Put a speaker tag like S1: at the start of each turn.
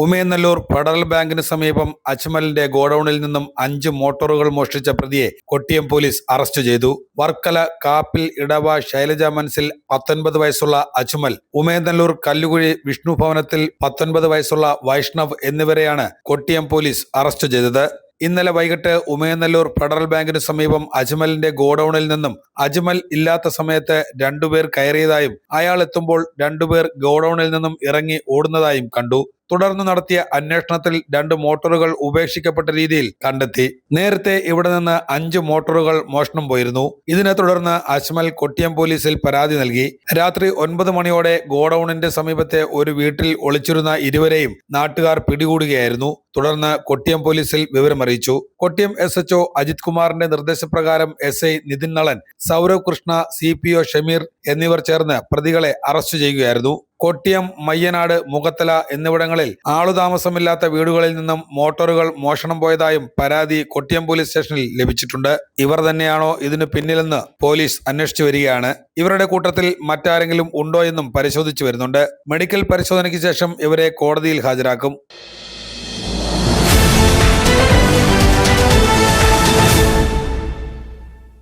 S1: Umayanalloor federal ബാങ്കിന് സമീപം അജ്മലിന്റെ ഗോഡൌണിൽ നിന്നും 5 മോട്ടോറുകൾ മോഷ്ടിച്ച പ്രതിയെ കൊട്ടിയം പോലീസ് അറസ്റ്റ് ചെയ്തു. വർക്കല കാപ്പിൽ ഇടവ ശൈലജ മനസ്സിൽ 19 വയസ്സുള്ള അജ്മൽ, ഉമയനല്ലൂർ കല്ലുകുഴി വിഷ്ണു ഭവനത്തിൽ 19 വയസ്സുള്ള വൈഷ്ണവ് എന്നിവരെയാണ് കൊട്ടിയം പോലീസ് അറസ്റ്റ് ചെയ്തത്. ഇന്നലെ വൈകിട്ട് ഉമയനല്ലൂർ ഫെഡറൽ ബാങ്കിന് സമീപം അജ്മലിന്റെ ഗോഡൌണിൽ നിന്നും അജ്മൽ ഇല്ലാത്ത സമയത്ത് 2 പേർ കയറിയതായും അയാൾ എത്തുമ്പോൾ 2 പേർ ഗോഡൌണിൽ നിന്നും ഇറങ്ങി ഓടുന്നതായും കണ്ടു. തുടർന്ന് നടത്തിയ അന്വേഷണത്തിൽ 2 മോട്ടോറുകൾ ഉപേക്ഷിക്കപ്പെട്ട രീതിയിൽ കണ്ടെത്തി. നേരത്തെ ഇവിടെ നിന്ന് 5 മോട്ടോറുകൾ മോഷണം പോയിരുന്നു. ഇതിനെ തുടർന്ന് അജ്മൽ കൊട്ടിയം പോലീസിൽ പരാതി നൽകി. രാത്രി 9 മണിയോടെ ഗോഡൌണിന്റെ സമീപത്തെ ഒരു വീട്ടിൽ ഒളിച്ചിരുന്ന ഇരുവരെയും നാട്ടുകാർ പിടികൂടുകയായിരുന്നു. തുടർന്ന് കൊട്ടിയം പോലീസിൽ വിവരമറിയിച്ചു. കൊട്ടിയം SHO അജിത് കുമാറിന്റെ നിർദ്ദേശപ്രകാരം SI നിതിൻ നളൻ, സൗരവ് കൃഷ്ണ, CPO ഷമീർ എന്നിവർ ചേർന്ന് പ്രതികളെ അറസ്റ്റ് ചെയ്യുകയായിരുന്നു. കൊട്ടിയം, മയ്യനാട്, മുഖത്തല എന്നിവിടങ്ങളിൽ ആളുതാമസമില്ലാത്ത വീടുകളിൽ നിന്നും മോട്ടോറുകൾ മോഷണം പോയതായും പരാതി കൊട്ടിയം പോലീസ് സ്റ്റേഷനിൽ ലഭിച്ചിട്ടുണ്ട്. ഇവർ തന്നെയാണോ ഇതിനു പിന്നിലെന്ന് പോലീസ് അന്വേഷിച്ചു വരികയാണ്. ഇവരുടെ കൂട്ടത്തിൽ മറ്റാരെങ്കിലും ഉണ്ടോ എന്നും പരിശോധിച്ചു വരുന്നുണ്ട്. മെഡിക്കൽ പരിശോധനയ്ക്ക് ശേഷം ഇവരെ കോടതിയിൽ ഹാജരാക്കും.